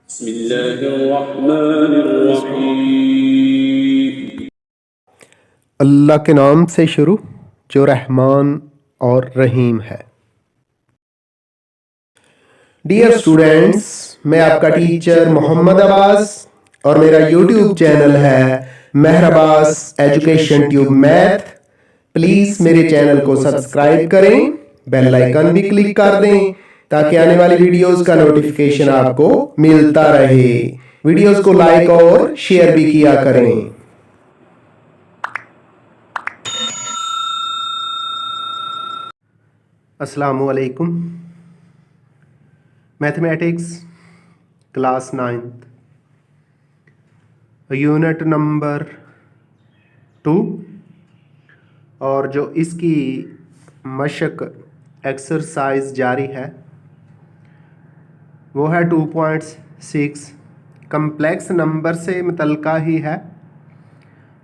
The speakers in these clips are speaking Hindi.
बिस्मिल्लाहिर्रहमानिर्रहीम। अल्लाह के नाम से शुरू जो रहमान और रहीम है। डियर स्टूडेंट्स, मैं आपका टीचर मोहम्मद अब्बास और मेरा यूट्यूब चैनल है Mehar Abbas education tube math. Please मेरे चैनल को सब्सक्राइब करें, बेल आइकन भी क्लिक कर दें ताकि आने वाली वीडियोस का नोटिफिकेशन आपको मिलता रहे। वीडियोस को लाइक और शेयर भी किया करें। अस्सलामु अलैकुम। Mathematics class 9th unit number 2 और जो इसकी मशक एक्सरसाइज जारी है वो है 2.6 कम्प्लेक्स नंबर से मुतल्लिका ही है,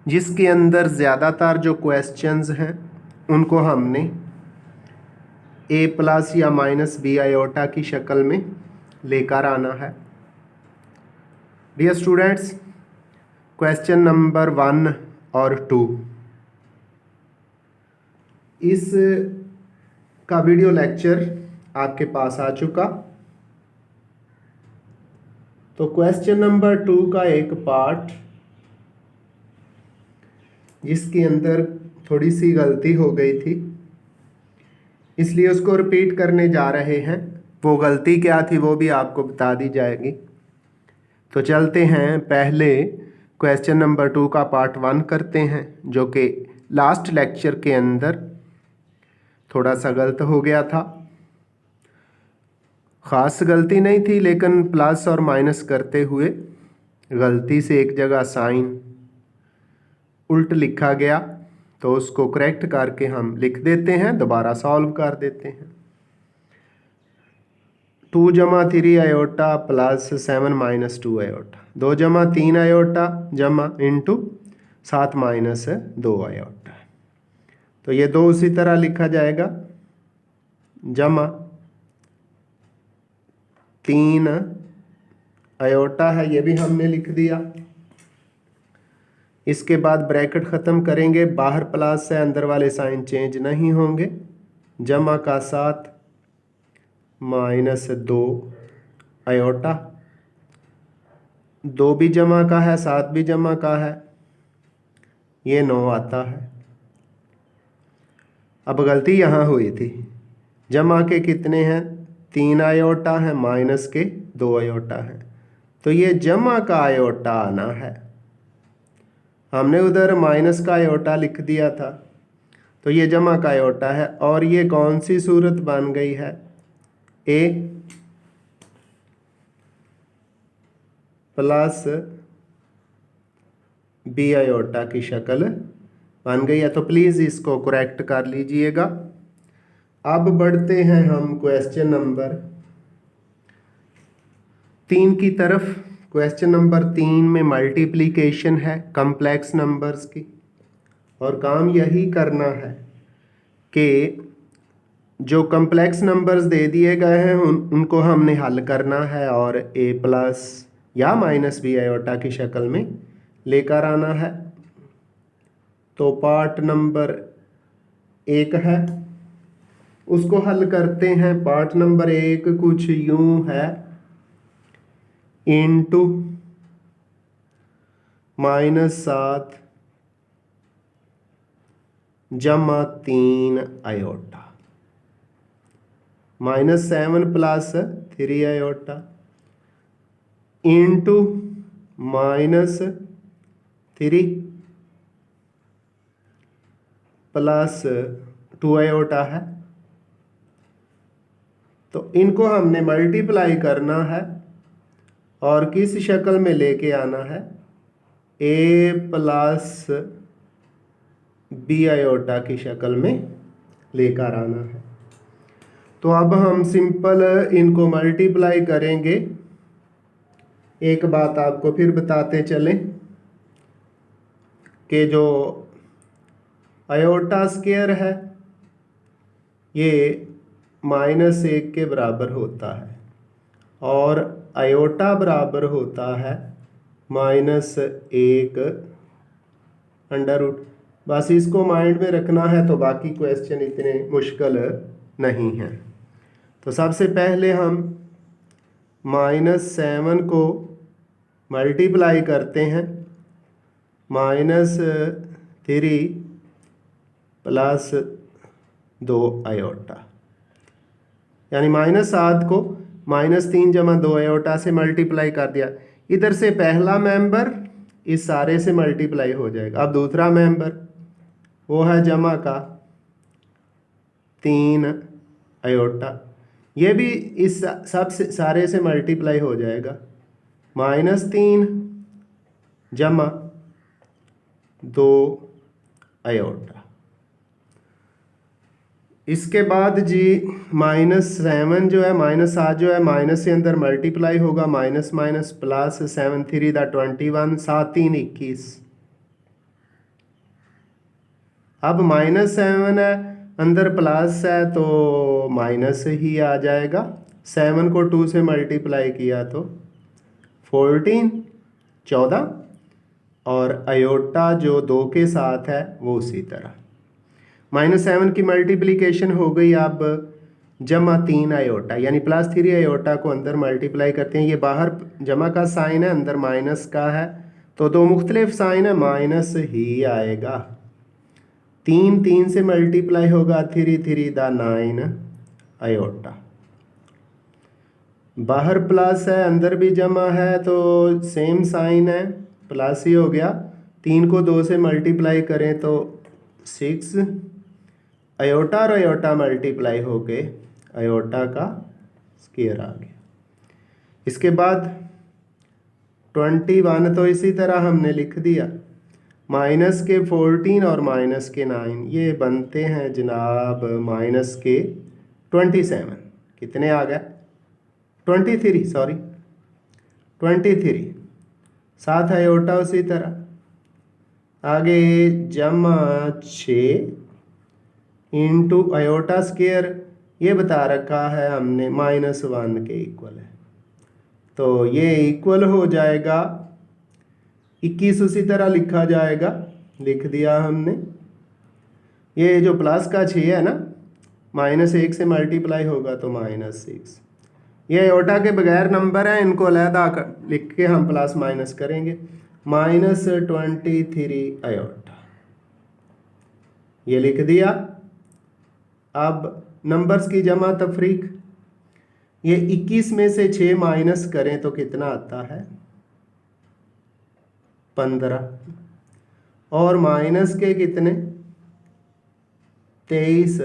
जिसके अंदर ज़्यादातर जो क्वेश्चंस हैं उनको हमने a प्लस या माइनस बी आयोटा की शक्ल में लेकर आना है। डियर स्टूडेंट्स, क्वेश्चन नंबर 1 और 2 इस का वीडियो लेक्चर आपके पास आ चुका। तो क्वेश्चन नंबर 2 का एक पार्ट जिसके अंदर थोड़ी सी गलती हो गई थी, इसलिए उसको रिपीट करने जा रहे हैं। वो गलती क्या थी वो भी आपको बता दी जाएगी। तो चलते हैं, पहले क्वेश्चन नंबर 2 का पार्ट 1 करते हैं, जो कि लास्ट लेक्चर के अंदर थोड़ा सा गलत हो गया था। ख़ास गलती नहीं थी, लेकिन प्लस और माइनस करते हुए गलती से एक जगह साइन उल्ट लिखा गया, तो उसको करेक्ट करके हम लिख देते हैं, दोबारा सॉल्व कर देते हैं। 2 जमा 3 आयोटा प्लस 7 माइनस 2 आयोटा, 2 जमा 3 आयोटा जमा इंटू 7 माइनस 2 आयोटा। तो ये 2 उसी तरह लिखा जाएगा, जमा 3 आयोटा है, ये भी हमने लिख दिया। इसके बाद ब्रैकेट ख़त्म करेंगे, बाहर प्लस है, अंदर वाले साइन चेंज नहीं होंगे। जमा का 7 माइनस 2 आयोटा, 2 भी जमा का है 7 भी जमा का है, ये 9 आता है। अब गलती यहाँ हुई थी, जमा के कितने हैं 3 आयोटा है, माइनस के 2 आयोटा है, तो ये जमा का आयोटा आना है। हमने उधर माइनस का आयोटा लिख दिया था, तो ये जमा का आयोटा है। और ये कौन सी सूरत बन गई है, a प्लस बी आयोटा की शक्ल बन गई है। तो प्लीज़ इसको करेक्ट कर लीजिएगा। अब बढ़ते हैं हम क्वेश्चन नंबर 3 की तरफ। क्वेश्चन नंबर 3 में मल्टीप्लिकेशन है कम्प्लेक्स नंबर्स की, और काम यही करना है कि जो कम्प्लेक्स नंबर्स दे दिए गए हैं उनको हमने हल करना है और a प्लस या माइनस बी आयोटा की शक्ल में लेकर आना है। तो पार्ट नंबर 1 है, उसको हल करते हैं। पार्ट नंबर 1 कुछ यूं है, इंटू -7 जमा 3 iota, -7 plus 3 iota into -3 plus 2 iota है। तो इनको हमने मल्टीप्लाई करना है और किस शक्ल में लेके आना है, a प्लस बी आयोटा की शक्ल में लेकर आना है। तो अब हम सिंपल इनको मल्टीप्लाई करेंगे। एक बात आपको फिर बताते चलें कि जो आयोटा स्क्वायर है ये -1 के बराबर होता है, और आयोटा बराबर होता है -1 अंडर रूट। बस इसको माइंड में रखना है, तो बाकी क्वेश्चन इतने मुश्किल नहीं हैं। तो सबसे पहले हम -7 को मल्टीप्लाई करते हैं -3 प्लस 2 आयोटा, यानी -7 को -3 जमा 2 आयोटा से मल्टीप्लाई कर दिया। इधर से पहला मेंबर इस सारे से मल्टीप्लाई हो जाएगा। अब दूसरा मेंबर वो है जमा का 3 आयोटा, ये भी इस सब से सारे से मल्टीप्लाई हो जाएगा। -3 जमा 2 आयोटा। इसके बाद जी -7 जो है, -7 जो है माइनस से अंदर मल्टीप्लाई होगा, माइनस माइनस प्लस 7 3 दा 21, 7 3 21। अब -7 है, अंदर प्लस है तो माइनस ही आ जाएगा। 7 को 2 से मल्टीप्लाई किया तो 14 14, और आयोटा जो 2 के साथ है वो उसी तरह। -7 की मल्टीप्लिकेशन हो गई। अब जमा 3 आयोटा, यानी +3 आयोटा को अंदर मल्टीप्लाई करते हैं। ये बाहर जमा का साइन है, अंदर माइनस का है, तो दो मुख्तलिफ साइन है, माइनस ही आएगा। 3 3 से मल्टीप्लाई होगा, 3 3 दा 9 आयोटा। बाहर प्लस है, अंदर भी जमा है, तो सेम साइन है, प्लस ही हो गया। 3 को 2 से मल्टीप्लाई करें तो 6 आयोटा, और आयोटा मल्टीप्लाई हो के आयोटा का स्क्वायर आ गया। इसके बाद 21 तो इसी तरह हमने लिख दिया। माइनस के 14 और माइनस के 9 ये बनते हैं जनाब माइनस के 27। कितने आ गए? 23, सॉरी 23। 7 आयोटा उसी तरह। आगे जमा 6 इंटू आयोटा स्क्वायर, ये बता रखा है हमने -1 के इक्वल है, तो ये इक्वल हो जाएगा 21। उसी तरह लिखा जाएगा, लिख दिया हमने। ये जो प्लस का 6 है ना, -1 से मल्टीप्लाई होगा तो -6। ये आयोटा के बगैर नंबर है, इनको अलहदा लिख के हम प्लस माइनस करेंगे। -23 आयोटा, ये लिख दिया। अब नंबर्स की जमा तफरीक, ये 21 में से 6 माइनस करें तो कितना आता है? 15, और माइनस के कितने? 23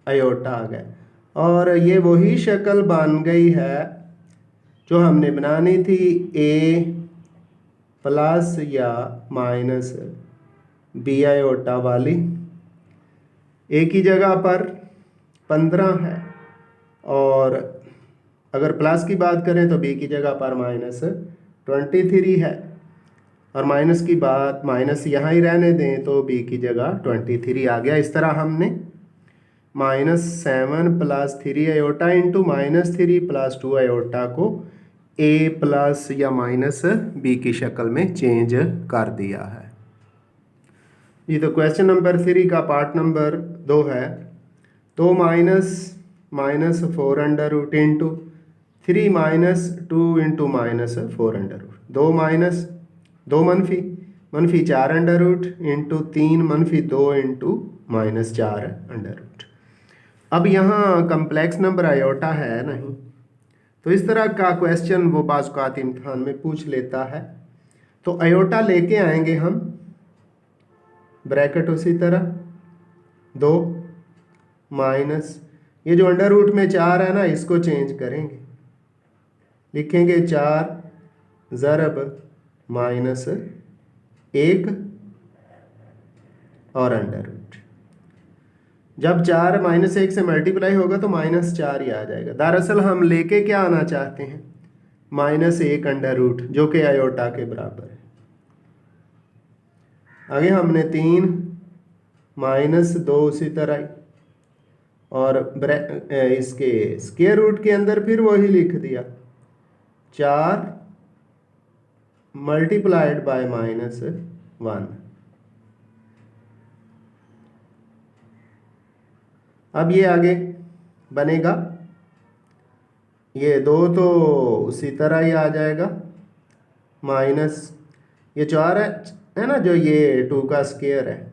आयोटा आ गए। और ये वही शक्ल बन गई है जो हमने बनानी थी, a प्लस या माइनस b आयोटा वाली। a की जगह पर 15 है, और अगर प्लस की बात करें तो b की जगह पर -23 है, और माइनस की बात माइनस यहाँ ही रहने दें तो b की जगह 23 आ गया। इस तरह हमने -7 + 3 आयोटा इंटू -3 + 2 आयोटा को a प्लस या माइनस b की शक्ल में चेंज कर दिया है। ये तो क्वेश्चन नंबर 3 का पार्ट नंबर 2 है। तो -4 under root into 3 -2 into -4 under root, 2 minus 2 मनफी 4 under root into 3 -2 into -4 under root. अब यहाँ कम्प्लेक्स नंबर आयोटा है नहीं, तो इस तरह का क्वेश्चन वो बाज़ औक़ात इम्तिहान में पूछ लेता है। तो आयोटा लेके आएंगे हम, ब्रैकेट उसी तरह 2 माइनस ये जो अंडर रूट में 4 है ना, इसको चेंज करेंगे, लिखेंगे 4 ज़रब -1 और अंडर रूट। जब 4 -1 से मल्टीप्लाई होगा तो -4 ही आ जाएगा। दरअसल हम लेके क्या आना चाहते हैं? -1 अंडर रूट, जो कि आयोटा के बराबर है। आगे हमने 3 -2 उसी तरह और इसके स्क्वायर रूट के अंदर फिर वही लिख दिया, 4 मल्टीप्लाइड बाय -1। अब ये आगे बनेगा, ये 2 तो उसी तरह ही आ जाएगा, माइनस ये 4 है ना, जो ये 2 का स्क्वायर है,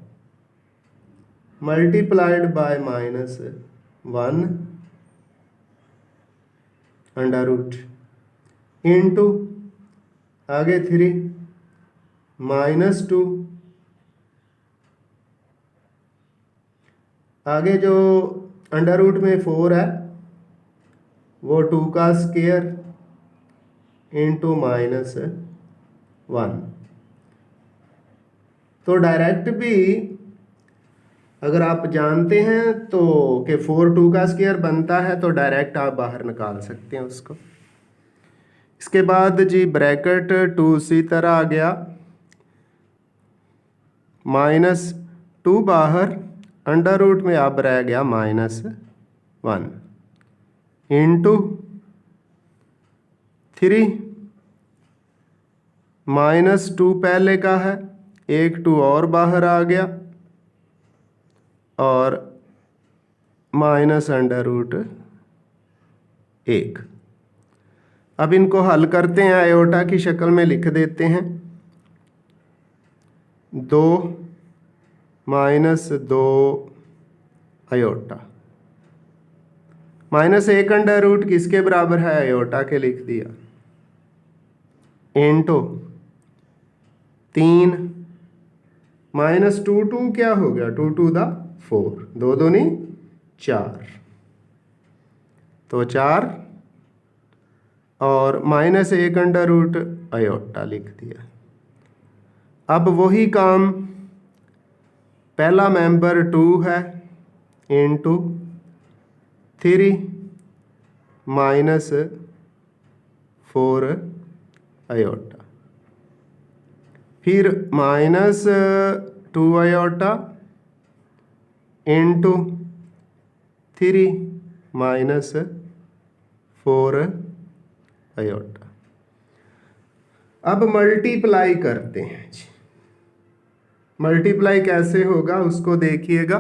multiplied by -1 under root into आगे 3 -2 आगे जो अंडर रूट में 4 है वो 2 का स्क्वायर इंटू -1। तो डायरेक्ट भी अगर आप जानते हैं तो कि 4 2 का स्क्वायर बनता है तो डायरेक्ट आप बाहर निकाल सकते हैं उसको। इसके बाद जी ब्रैकेट 2 उसी तरह आ गया, -2 बाहर, अंडर रूट में अब रह गया -1 इंटू 3 -2 पहले का है, एक 2 और बाहर आ गया और -√1। अब इनको हल करते हैं, आयोटा की शक्ल में लिख देते हैं, 2 -2 आयोटा, -1 अंडर रूट किसके बराबर है, आयोटा के लिख दिया, इंटू 3 -2 2 क्या हो गया, 2 2 दा 4, 2 दूनी 4, तो 4 और -1 अंडर रूट आयोटा लिख दिया। अब वही काम, पहला मेंबर 2 है इंटू 3 -4 आयोटा, फिर -2 आयोटा इंटू 3 -4 आयोटा। अब मल्टीप्लाई करते हैं जी, मल्टीप्लाई कैसे होगा उसको देखिएगा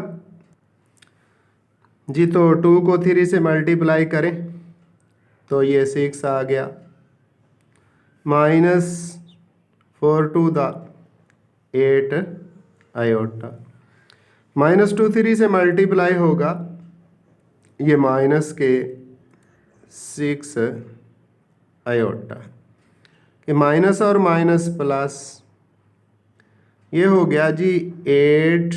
जी। तो 2 को 3 से मल्टीप्लाई करें तो ये 6 आ गया, -4 2 दा 8 आयोटा, -2 3 से मल्टीप्लाई होगा, ये -6 आयोटा, कि माइनस और माइनस प्लस, ये हो गया जी 8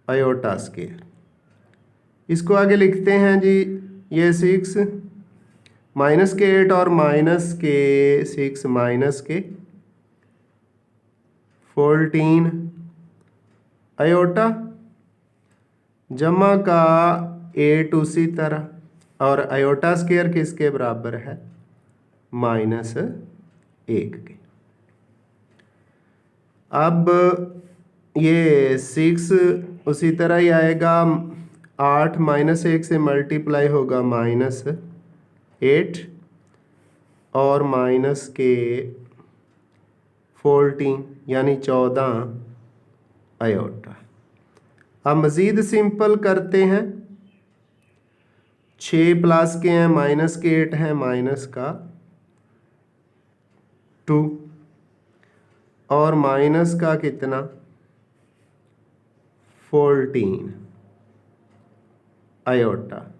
आयोटा स्क्वायर। इसको आगे लिखते हैं जी, ये 6 माइनस के 8 और माइनस के 6 माइनस के 14 आयोटा, जमा का 8 उसी तरह, और आयोटा स्क्वायर किसके बराबर है, -1 के। अब ये 6 उसी तरह ही आएगा, 8 -1 से मल्टीप्लाई होगा -8 और माइनस के 14 यानी 14 आयोटा। अब मज़ीद सिंपल करते हैं, 6 प्लस के हैं, माइनस के 8 हैं, माइनस का 2 और माइनस का कितना 14 आयोटा।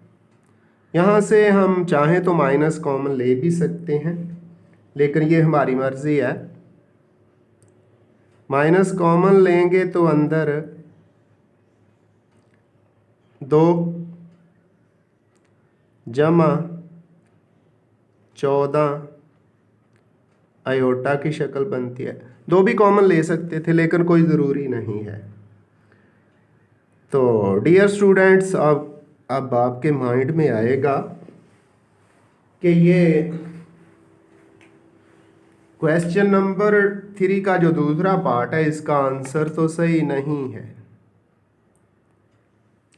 यहाँ से हम चाहें तो माइनस कॉमन ले भी सकते हैं, लेकिन ये हमारी मर्ज़ी है। माइनस कॉमन लेंगे तो अंदर 2 जमा 14 आयोटा की शक्ल बनती है। 2 भी कॉमन ले सकते थे लेकिन कोई ज़रूरी नहीं है। तो डियर स्टूडेंट्स, अब आपके माइंड में आएगा कि ये क्वेश्चन नंबर 3 का जो दूसरा पार्ट है इसका आंसर तो सही नहीं है।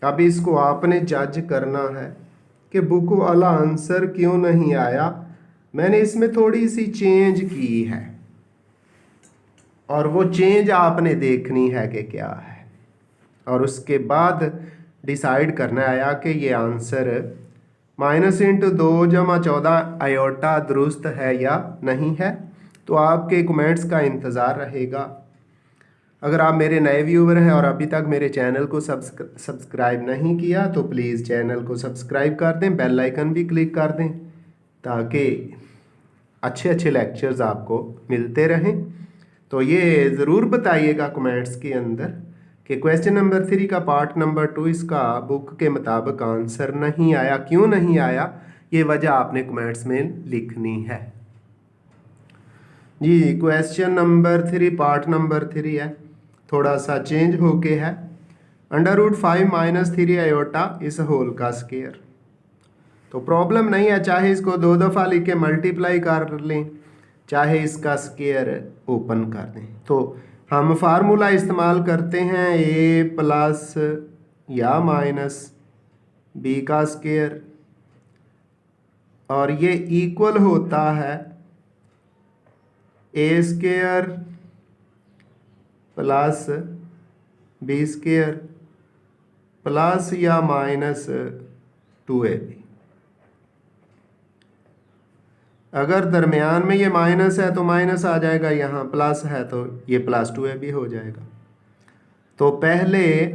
अब इसको आपने जज करना है कि बुक वाला आंसर क्यों नहीं आया। मैंने इसमें थोड़ी सी चेंज की है और वो चेंज आपने देखनी है कि क्या है, और उसके बाद डिसाइड करना आया कि ये आंसर -2 × 14 आयोटा दुरुस्त है या नहीं है। तो आपके कमेंट्स का इंतज़ार रहेगा। अगर आप मेरे नए व्यूवर हैं और अभी तक मेरे चैनल को सब्सक्राइब नहीं किया तो प्लीज़ चैनल को सब्सक्राइब कर दें, बेल आइकन भी क्लिक कर दें ताकि अच्छे अच्छे लेक्चर्स आपको मिलते रहें। तो ये ज़रूर बताइएगा कमेंट्स के अंदर कि क्वेश्चन नंबर 3 का पार्ट नंबर 2 इसका बुक के मुताबिक आंसर नहीं आया, क्यों नहीं आया, ये वजह आपने कमेंट्स में लिखनी है जी। क्वेश्चन नंबर 3 पार्ट नंबर 3 है, थोड़ा सा चेंज होके है। √5 - 3 आयोटा इस होल का स्केयर। तो प्रॉब्लम नहीं है, चाहे इसको 2 दफ़ा लिख के मल्टीप्लाई कर लें, चाहे इसका स्केयर ओपन कर दें। तो हम फार्मूला इस्तेमाल करते हैं a+ या माइनस b का स्केयर, और ये इक्वल होता है a² प्लस b² प्लस या माइनस 2ab। अगर दरमियान में ये माइनस है तो माइनस आ जाएगा, यहाँ प्लस है तो ये +2ab हो जाएगा। तो पहले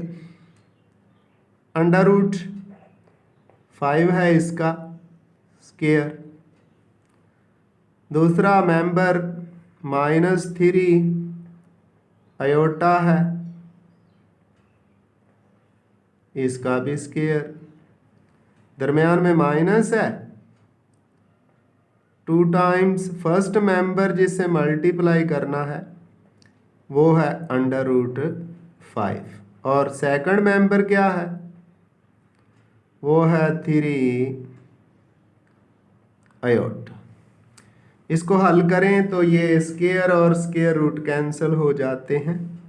√5 है इसका स्केयर, दूसरा मेंबर -3 आयोटा है, इसका भी स्केयर, दरमियान में माइनस है, 2 टाइम्स फर्स्ट मेंबर जिससे मल्टीप्लाई करना है वो है √5, और सेकंड मेंबर क्या है, वो है 3 आयोटा। इसको हल करें तो ये स्केयर और स्केयर रूट कैंसिल हो जाते हैं,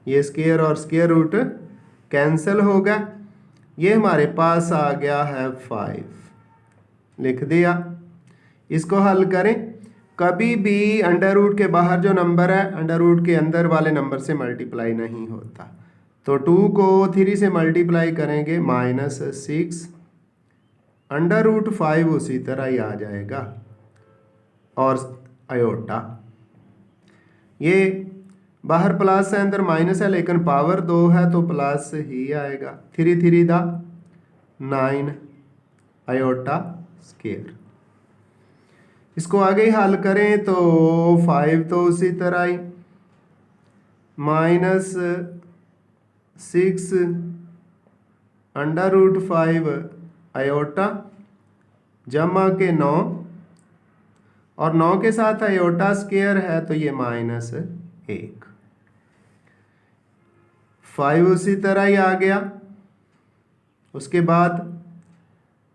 ये स्केयर और स्केयर रूट कैंसिल होगा। ये हमारे पास आ गया है 5, लिख दिया। इसको हल करें, कभी भी अंडर रूट के बाहर जो नंबर है अंडर रूट के अंदर वाले नंबर से मल्टीप्लाई नहीं होता। तो 2 को 3 से मल्टीप्लाई करेंगे -6, √5 उसी तरह ही आ जाएगा, और आयोटा ये बाहर प्लस है अंदर माइनस है, लेकिन पावर 2 है तो प्लस ही आएगा। 3 3 दा 9 आयोटा स्केयर। इसको आगे ही हल करें तो 5 तो उसी तरह ही, -6 √5 आयोटा जमा के 9, और 9 के साथ आयोटा स्केयर है तो ये -1। 5 उसी तरह ही आ गया। उसके बाद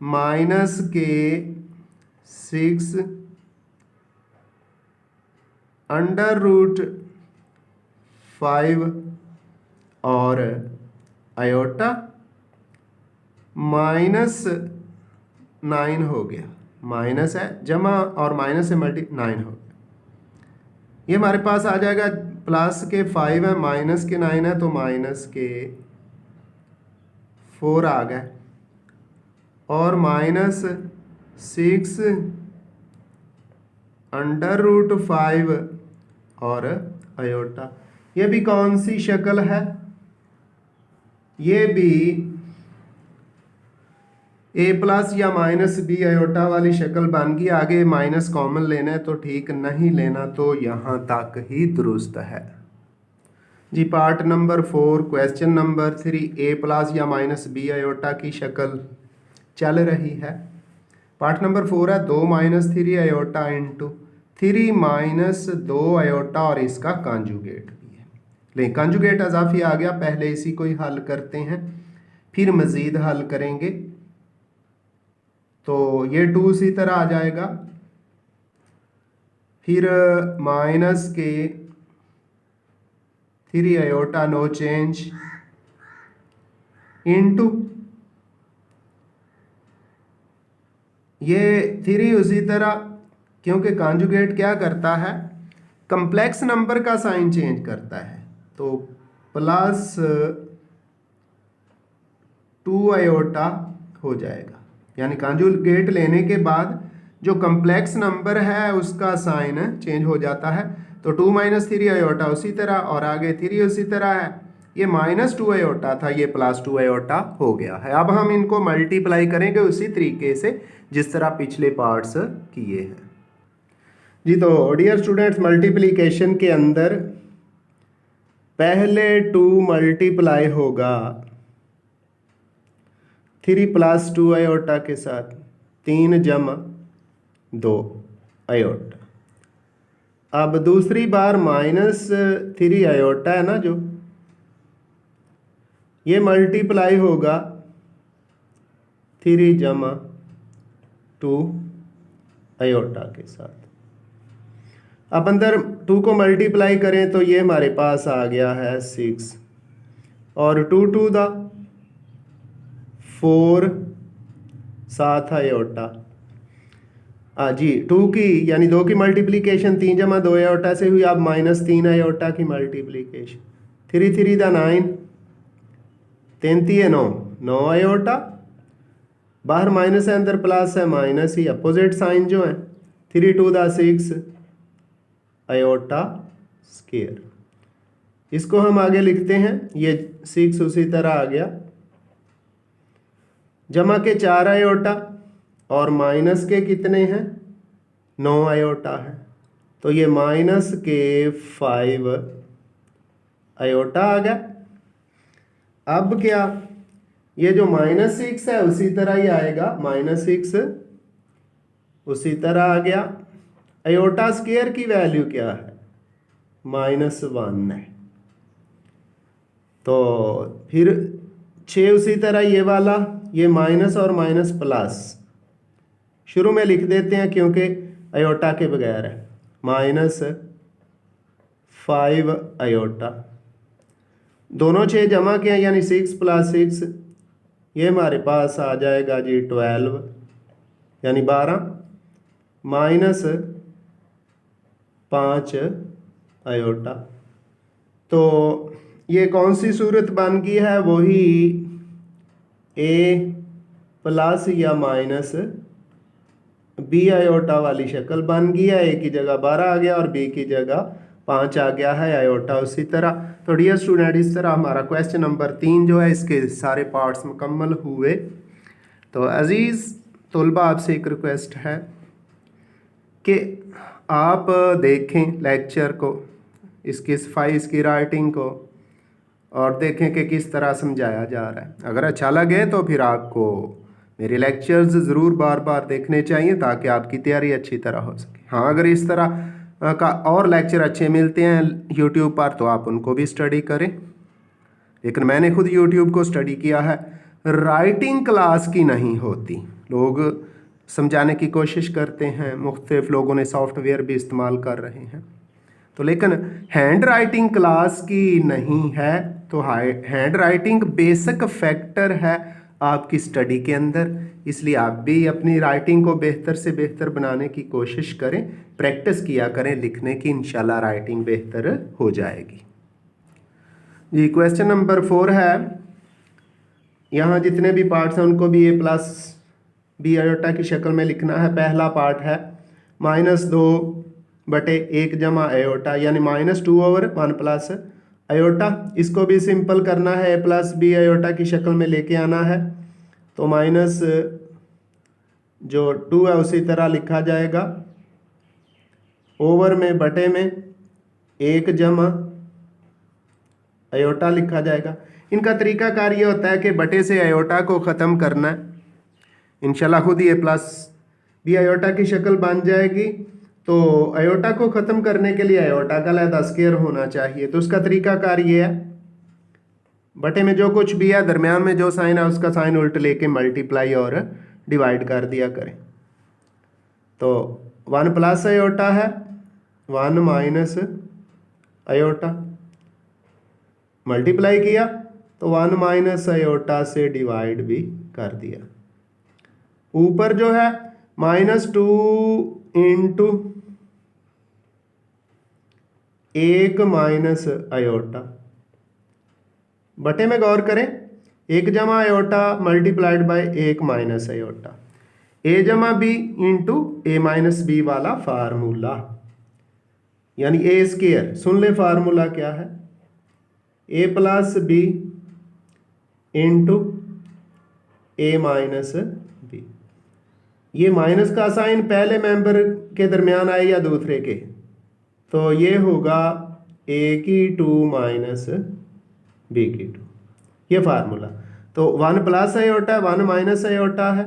-6 √5 और आयोटा -9 हो गया, माइनस है जमा और माइनस से मल्टी 9 हो गया। ये हमारे पास आ जाएगा प्लस के 5 है, माइनस के 9 है तो माइनस के 4 आ गए, और -6 √5 और आयोटा। ये भी कौन सी शक्ल है, ये भी a+ या -b आयोटा वाली शक्ल बन गई। आगे माइनस कॉमन लेना है तो ठीक, नहीं लेना तो यहाँ तक ही दुरुस्त है जी। Part number 4 question number 3 a+ या -b आयोटा की शक्ल चल रही है। पार्ट नंबर 4 है 2 - 3 आयोटा इंटू 3 - 2 आयोटा, और इसका कॉन्जुगेट भी है। लेकिन कॉन्जुगेट अजाफी आ गया, पहले इसी को ही हल करते हैं फिर मज़ीद हल करेंगे। तो ये 2 इसी तरह आ जाएगा, फिर माइनस के 3 आयोटा नो चेंज, इंटू ये 3 उसी तरह, क्योंकि कॉन्जुगेट क्या करता है, कंप्लेक्स नंबर का साइन चेंज करता है, तो प्लस 2 आयोटा हो जाएगा। यानी कॉन्जुगेट लेने के बाद जो कंप्लेक्स नंबर है उसका साइन चेंज हो जाता है। तो 2 - 3 आयोटा उसी तरह, और आगे 3 उसी तरह है। ये -2 आयोटा था, ये +2 आयोटा हो गया है। अब हम इनको मल्टीप्लाई करेंगे उसी तरीके से जिस तरह पिछले पार्ट्स किए हैं जी। तो डियर स्टूडेंट्स, मल्टीप्लिकेशन के अंदर पहले 2 मल्टीप्लाई होगा 3 + 2 आयोटा के साथ, 3 + 2 आयोटा। अब दूसरी बार -3 आयोटा है ना, जो ये मल्टीप्लाई होगा 3 + 2 आयोटा के साथ। अब अंदर 2 को मल्टीप्लाई करें तो ये हमारे पास आ गया है 6, और 2 × 2 = 4 7 आयोटा। जी 2 की यानी 2 की मल्टीप्लिकेशन 3 + 2 आयोटा से हुई। अब -3 आयोटा की मल्टीप्लिकेशन, 3 3 = 9, 3 3 9, 9 आयोटा। बाहर माइनस है, अंदर प्लस है, माइनस ही अपोजिट साइन जो है। 3 2 = 6 आयोटा स्क्वायर। इसको हम आगे लिखते हैं, ये 6 उसी तरह आ गया, जमा के 4 आयोटा, और माइनस के कितने हैं, 9 आयोटा है, तो ये -5 आयोटा आ गया। अब क्या, ये जो -6 है उसी तरह ही आएगा, -6 उसी तरह आ गया। आयोटा स्क्वायर की वैल्यू क्या है, -1 है, तो फिर 6 उसी तरह ये वाला, ये माइनस और माइनस प्लस शुरू में लिख देते हैं क्योंकि आयोटा के बगैर है, -5 आयोटा। दोनों 6 जमा किया यानी 6 + 6, ये हमारे पास आ जाएगा जी 12 यानी 12, -5 आयोटा। तो ये कौन सी सूरत बन गई है, वही A प्लस या माइनस B आयोटा वाली शक्ल बन गई है। A की जगह 12 आ गया और B की जगह 5 आ गया है, आयोटा उसी तरह। तो डियर स्टूडेंट, इस तरह हमारा क्वेश्चन नंबर 3 जो है, इसके सारे पार्ट्स मुकम्मल हुए। तो अज़ीज़ तलबा, आपसे एक रिक्वेस्ट है कि आप देखें लेक्चर को, इसकी सफाई, इसकी राइटिंग को, और देखें कि किस तरह समझाया जा रहा है। अगर अच्छा लगे तो फिर आपको मेरे लेक्चर्स ज़रूर बार बार देखने चाहिए ताकि आपकी तैयारी अच्छी तरह हो सके। हाँ, अगर इस तरह का और लेक्चर अच्छे मिलते हैं यूट्यूब पर तो आप उनको भी स्टडी करें। लेकिन मैंने खुद यूट्यूब को स्टडी किया है, राइटिंग क्लास की नहीं होती। लोग समझाने की कोशिश करते हैं, मुख्तलिफ लोगों ने सॉफ्टवेयर भी इस्तेमाल कर रहे हैं, तो लेकिन हैंड राइटिंग क्लास की नहीं है। तो हैंड राइटिंग बेसिक फैक्टर है आपकी स्टडी के अंदर, इसलिए आप भी अपनी राइटिंग को बेहतर से बेहतर बनाने की कोशिश करें, प्रैक्टिस किया करें लिखने की, इंशाल्लाह राइटिंग बेहतर हो जाएगी जी। क्वेश्चन नंबर 4 है, यहाँ जितने भी पार्ट्स हैं उनको भी A + B आयोटा की शक्ल में लिखना है। पहला पार्ट है -2/1 जमा आयोटा यानी -2/1 प्लस आयोटा। इसको भी सिंपल करना है, A + B आयोटा की शक्ल में लेके आना है। तो माइनस जो 2 है उसी तरह लिखा जाएगा, ओवर में बटे में 1 जमा आयोटा लिखा जाएगा। इनका तरीकाकार ये होता है कि बटे से आयोटा को ख़त्म करना है, इंशाल्लाह खुद ही A + B आयोटा की शक्ल बन जाएगी। तो आयोटा को ख़त्म करने के लिए आयोटा का अलहदा स्क्वायर होना चाहिए। तो उसका तरीकाकार ये है, बटे में जो कुछ भी है, दरमियान में जो साइन है उसका साइन उल्ट लेके मल्टीप्लाई और डिवाइड कर दिया करें। तो 1 प्लस आयोटा है, 1 माइनस आयोटा, मल्टीप्लाई किया तो 1 माइनस आयोटा से डिवाइड भी कर दिया। ऊपर जो है -2 इंटू 1 माइनस आयोटा, बटे में गौर करें, 1 जमा iota multiplied by 1 minus iota, A जमा B into A minus B वाला फार्मूला, यानी ए स्क्वायर। सुन ले फार्मूला क्या है, A plus B into A minus B. ये माइनस का साइन पहले मेंबर के दरमियान आए या दूसरे के, तो ये होगा ए की 2 माइनस बी की 2, ये फार्मूला। तो 1 प्लस आयोटा 1 माइनस आयोटा है,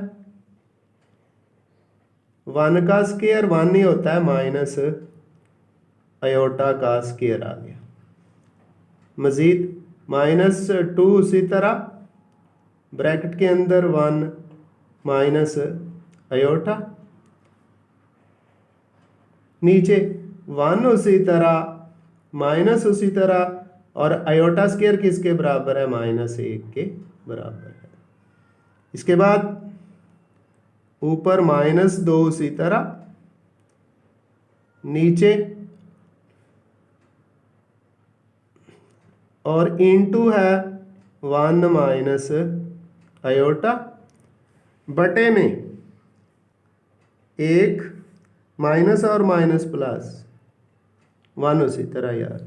1 का स्क्वायर 1 ही होता है, माइनस आयोटा का स्क्वायर आ गया। मजीद -2 उसी तरह ब्रैकेट के अंदर 1 माइनस आयोटा, नीचे 1 उसी तरह माइनस उसी तरह, और आयोटा स्क्वायर किसके बराबर है, -1 के बराबर है। इसके बाद ऊपर -2 उसी तरह, नीचे और इंटू है 1 माइनस आयोटा, बटे में 1 माइनस और माइनस प्लस 1 उसी तरह यार,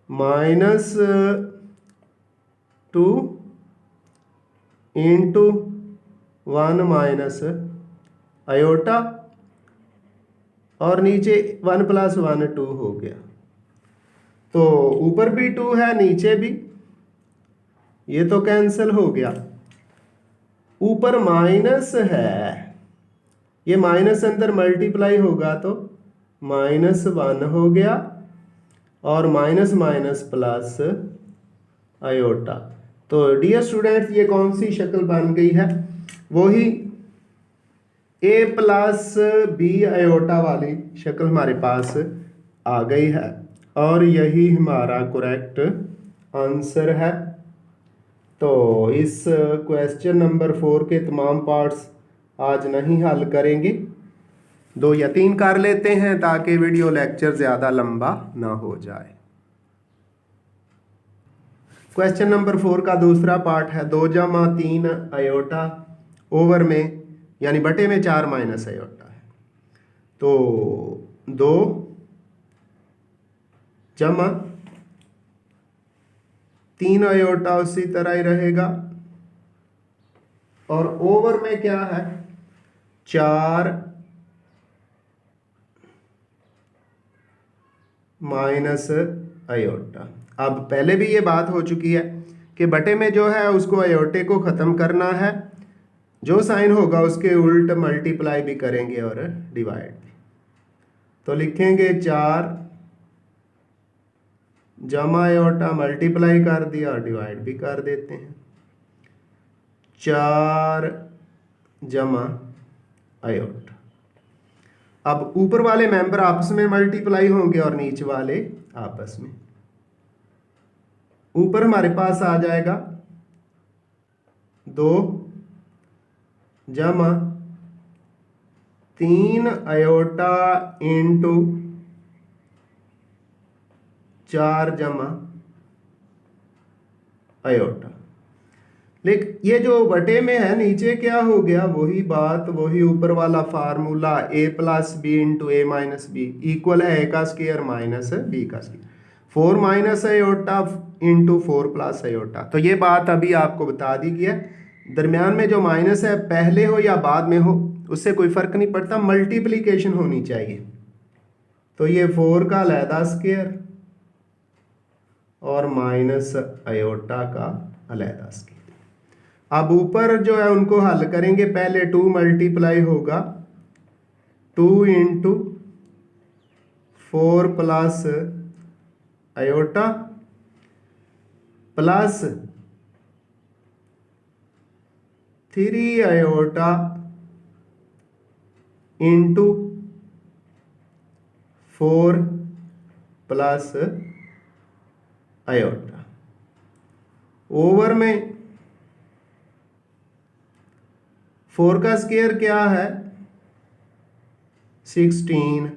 -2 इंटू 1 माइनस आयोटा, और नीचे 1 प्लस 1 2 हो गया। तो ऊपर भी 2 है, नीचे भी, ये तो कैंसिल हो गया। ऊपर माइनस है, ये माइनस अंदर मल्टीप्लाई होगा तो -1 हो गया, और माइनस माइनस प्लस आयोटा। तो डियर स्टूडेंट्स, ये कौन सी शक्ल बन गई है, वही ए प्लस बी आयोटा वाली शक्ल हमारे पास आ गई है, और यही हमारा करेक्ट आंसर है। तो इस क्वेश्चन नंबर 4 के तमाम पार्ट्स आज नहीं हल करेंगे, 2 या 3 कर लेते हैं ताकि वीडियो लेक्चर ज़्यादा लंबा ना हो जाए। क्वेश्चन नंबर 4 का दूसरा पार्ट है 2 जमा 3 आयोटा ओवर में, यानी बटे में 4 माइनस आयोटा है। तो 2 जमा 3 आयोटा उसी तरह ही रहेगा, और ओवर में क्या है 4 माइनस आयोटा। अब पहले भी ये बात हो चुकी है कि बटे में जो है उसको आयोटे को ख़त्म करना है, जो साइन होगा उसके उल्ट मल्टीप्लाई भी करेंगे और डिवाइड भी। तो लिखेंगे 4 जमा आयोटा, मल्टीप्लाई कर दिया और डिवाइड भी कर देते हैं, 4 जमा आयोटा। अब ऊपर वाले मेंबर आपस में मल्टीप्लाई होंगे और नीचे वाले आपस में। ऊपर हमारे पास आ जाएगा 2 जमा 3 आयोटा इंटू 4 जमा आयोटा। लेकिन ये जो बटे में है नीचे क्या हो गया, वही बात, वही ऊपर वाला formula, a plus B into A minus B equal है a का स्क्वायर माइनस b का square, 4 minus iota into 4 plus iota. तो ये बात अभी आपको बता दी गई है, दरमियान में जो माइनस है पहले हो या बाद में हो उससे कोई फ़र्क नहीं पड़ता, मल्टीप्लिकेशन होनी चाहिए। तो ये 4 का अलहदा स्क्वायर और माइनस आयोटा का अलहदा स्क्वायर। अब ऊपर जो है उनको हल करेंगे, पहले 2 मल्टीप्लाई होगा 2 into 4 plus iota plus 3 iota into 4 plus iota. Over में 4 का स्क्वायर क्या है 16,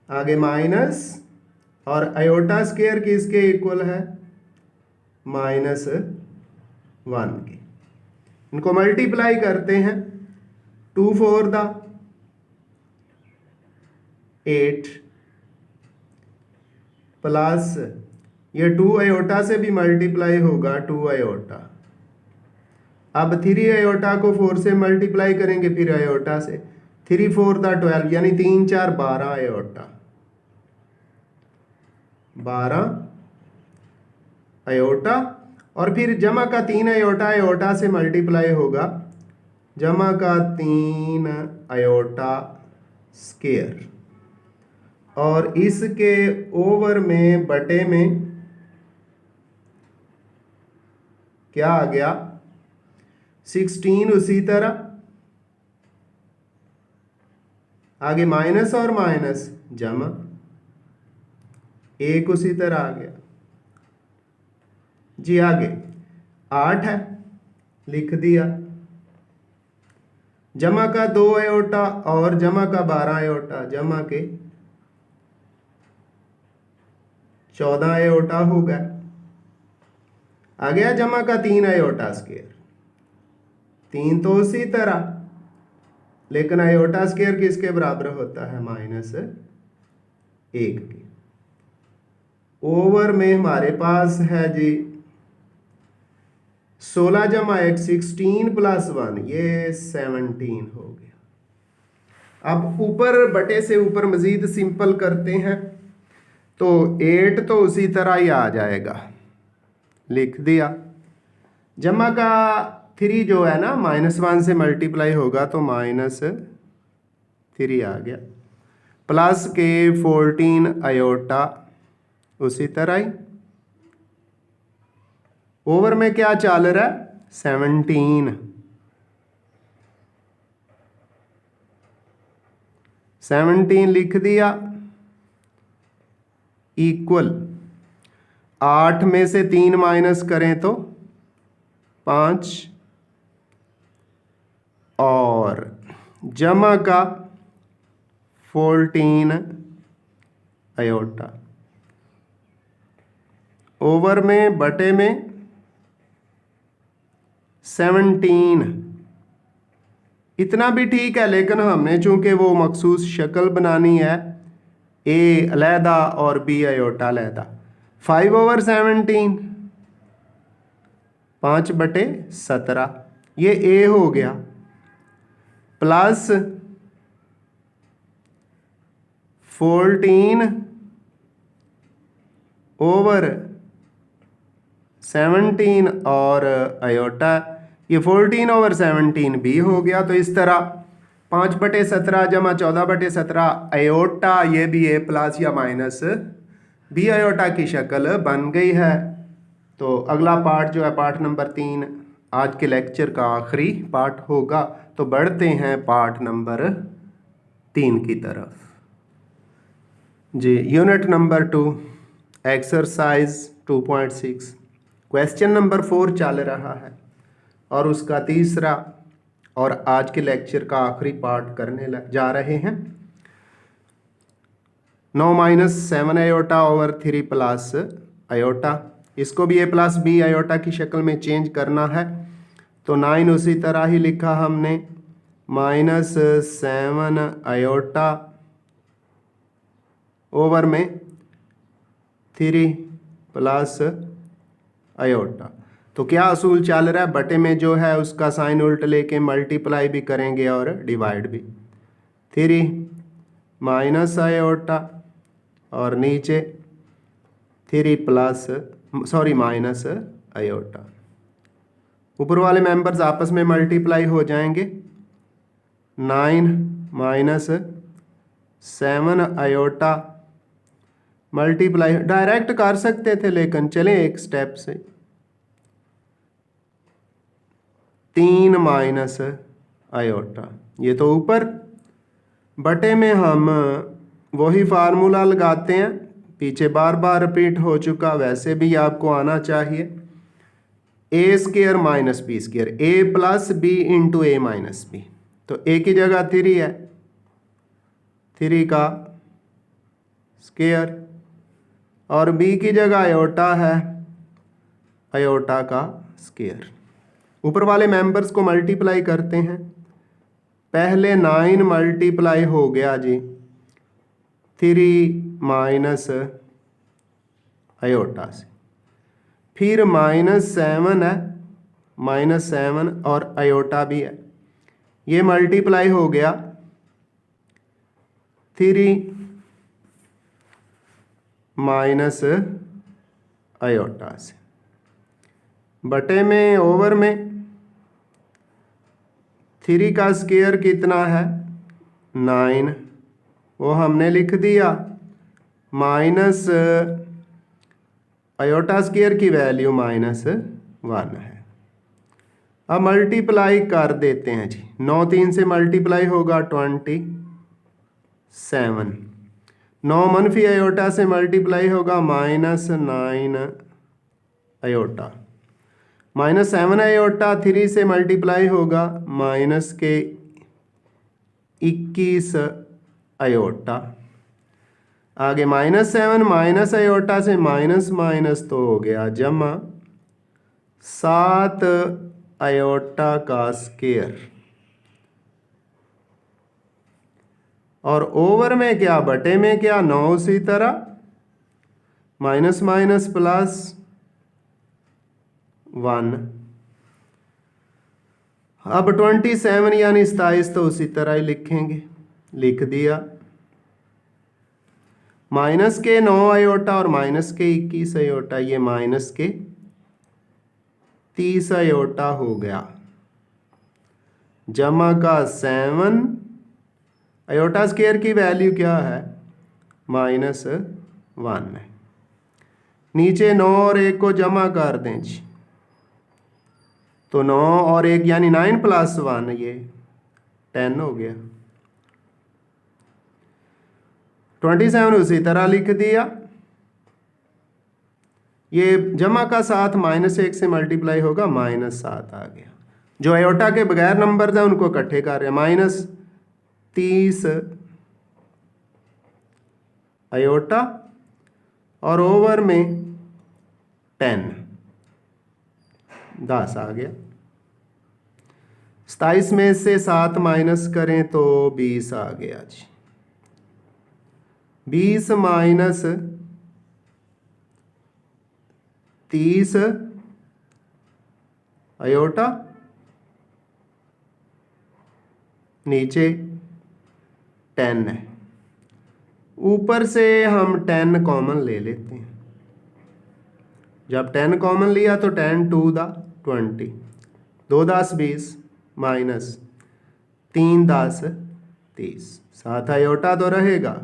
आगे माइनस, और आयोटा स्क्वायर किसके इक्वल है -1 के। इनको मल्टीप्लाई करते हैं, 2 4 दा 8 प्लस ये 2 आयोटा से भी मल्टीप्लाई होगा 2 आयोटा। अब 3 आयोटा को 4 से मल्टीप्लाई करेंगे, फिर आयोटा से 3 4 दा 12, यानी 3 4 12 आयोटा, 12 आयोटा, और फिर जमा का 3 आयोटा आयोटा से मल्टीप्लाई होगा, जमा का 3 आयोटा स्क्वायर, और इसके ओवर में बटे में क्या आ गया 16, उसी तरह आगे माइनस और माइनस जमा, 1 उसी तरह आ गया जी। आगे 8 है, लिख दिया, जमा का 2 आयोटा और जमा का 12 आयोटा, जमा के 14 आयोटा हो गया। आ गया जमा का 3 आयोटा स्क्वायर, 3 तो उसी तरह, लेकिन आयोटा स्क्वायर किसके बराबर होता है -1 के। ओवर में हमारे पास है जी 16 जमा 1 16 प्लस 1, ये 17 हो गया। अब ऊपर बटे से ऊपर मजीद सिंपल करते हैं, तो 8 तो उसी तरह ही आ जाएगा, लिख दिया, जमा का 3 जो है ना -1 से मल्टीप्लाई होगा तो -3 आ गया, प्लस के 14 आयोटा उसी तरह ही। ओवर में क्या चल रहा है 17 लिख दिया, इक्वल 8 में से 3 माइनस करें तो 5, और जमा का 14 आयोटा, ओवर में बटे में 17। इतना भी ठीक है, लेकिन हमने चूंकि वो मखसूस शक्ल बनानी है, ए अलहदा और बी आयोटा अलहदा, 5/17 5/17 ये ए हो गया, प्लस 14/17 और आयोटा, ये 14/17 भी हो गया। तो इस तरह 5/17 जमा 14/17 आयोटा, ये भी ए प्लस या माइनस बी आयोटा की शक्ल बन गई है। तो अगला पार्ट जो है पार्ट नंबर 3 आज के लेक्चर का आखिरी पार्ट होगा। तो बढ़ते हैं पार्ट नंबर 3 की तरफ जी। Unit number 2 exercise 2.6 question number 4 चल रहा है और उसका तीसरा और आज के लेक्चर का आखिरी पार्ट करने जा रहे हैं। 9 - 7 आयोटा ओवर 3 प्लस आयोटा, इसको भी ए प्लस बी आयोटा की शक्ल में चेंज करना है। तो 9 उसी तरह ही लिखा हमने, -7 आयोटा ओवर में 3 प्लस आयोटा। तो क्या असूल चल रहा है, बटे में जो है उसका साइन उल्ट लेके मल्टीप्लाई भी करेंगे और डिवाइड भी। 3 माइनस आयोटा और नीचे 3 प्लस माइनस आयोटा। ऊपर वाले मेंबर्स आपस में मल्टीप्लाई हो जाएंगे। 9 - 7 आयोटा मल्टीप्लाई डायरेक्ट कर सकते थे, लेकिन चलें एक स्टेप से। 3 माइनस आयोटा, ये तो ऊपर, बटे में हम वही फार्मूला लगाते हैं पीछे बार बार रिपीट हो चुका, वैसे भी आपको आना चाहिए। ए square minus B square, A plus B into A minus B, तो ए की जगह 3 है, 3 का स्क्वायर, और बी की जगह आयोटा है, आयोटा का स्क्वायर। ऊपर वाले मेंबर्स को मल्टीप्लाई करते हैं। पहले 9 मल्टीप्लाई हो गया जी 3 माइनस आयोटा से, फिर -7 है, -7 और आयोटा भी है, ये मल्टीप्लाई हो गया 3 माइनस आयोटा से, बटे में ओवर में 3 का स्क्वायर कितना है 9, वो हमने लिख दिया, माइनस आयोटा स्क्वायर की वैल्यू -1 है। अब मल्टीप्लाई कर देते हैं जी, 9 3 से मल्टीप्लाई होगा 27, 9 मनफी आयोटा से मल्टीप्लाई होगा -9 आयोटा, -7 आयोटा 3 से मल्टीप्लाई होगा -21 आयोटा। आगे -7 माइनस आयोटा से माइनस माइनस तो हो गया जमा 7 आयोटा का स्क्वायर, और ओवर में क्या बटे में क्या 9 उसी तरह, माइनस माइनस प्लस 1। अब 27 यानी 27 तो उसी तरह ही लिखेंगे, लिख दिया, माइनस के 9 आयोटा और माइनस के 21 आयोटा, ये माइनस के 30 आयोटा हो गया, जमा का 7 आयोटा स्क्वायर की वैल्यू क्या है -1 है। नीचे 9 और 1 को जमा कर दें जी, तो 9 और 1 यानी 9 + 1, ये 10 हो गया। 27 उसी तरह लिख दिया, ये जमा का 7 -1 से मल्टीप्लाई होगा -7 आ गया। जो आयोटा के बगैर नंबर हैं उनको इकट्ठे कर रहे हैं, -30 आयोटा और ओवर में 10 आ गया। 27 में से 7 माइनस करें तो 20 आ गया जी, 20 माइनस 30 आयोटा, नीचे 10 है, ऊपर से हम 10 कॉमन ले लेते हैं। जब 10 कॉमन लिया तो 10 2 20, 2 10 20 माइनस 3 10 30, 7 आयोटा तो रहेगा,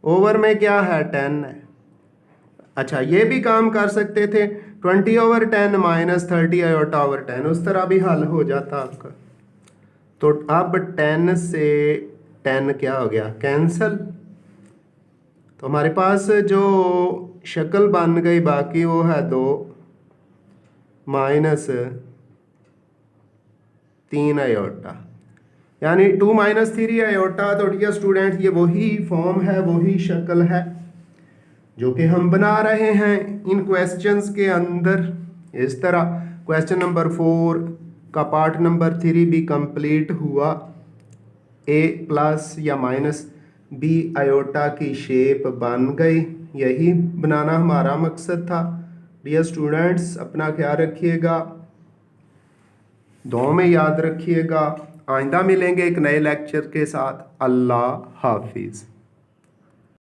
ओवर में क्या है 10 है। अच्छा, ये भी काम कर सकते थे 20/10 -30 आयोटा ओवर 10, उस तरह भी हल हो जाता आपका। तो अब 10 से 10 क्या हो गया कैंसल, तो हमारे पास जो शक्ल बन गई बाकी वो है 2 -3 आयोटा, यानी 2 - 3 आयोटा। तो डियर स्टूडेंट, ये वही फॉर्म है, वही शक्ल है जो कि हम बना रहे हैं इन क्वेश्चंस के अंदर। इस तरह क्वेश्चन नंबर 4 का पार्ट नंबर 3 भी कंप्लीट हुआ। a प्लस या माइनस b आयोटा की शेप बन गई, यही बनाना हमारा मकसद था। डियर स्टूडेंट्स, अपना ख्याल रखिएगा, दुआ में याद रखिएगा। आइंदा मिलेंगे एक नए लेक्चर के साथ। अल्लाह हाफिज़।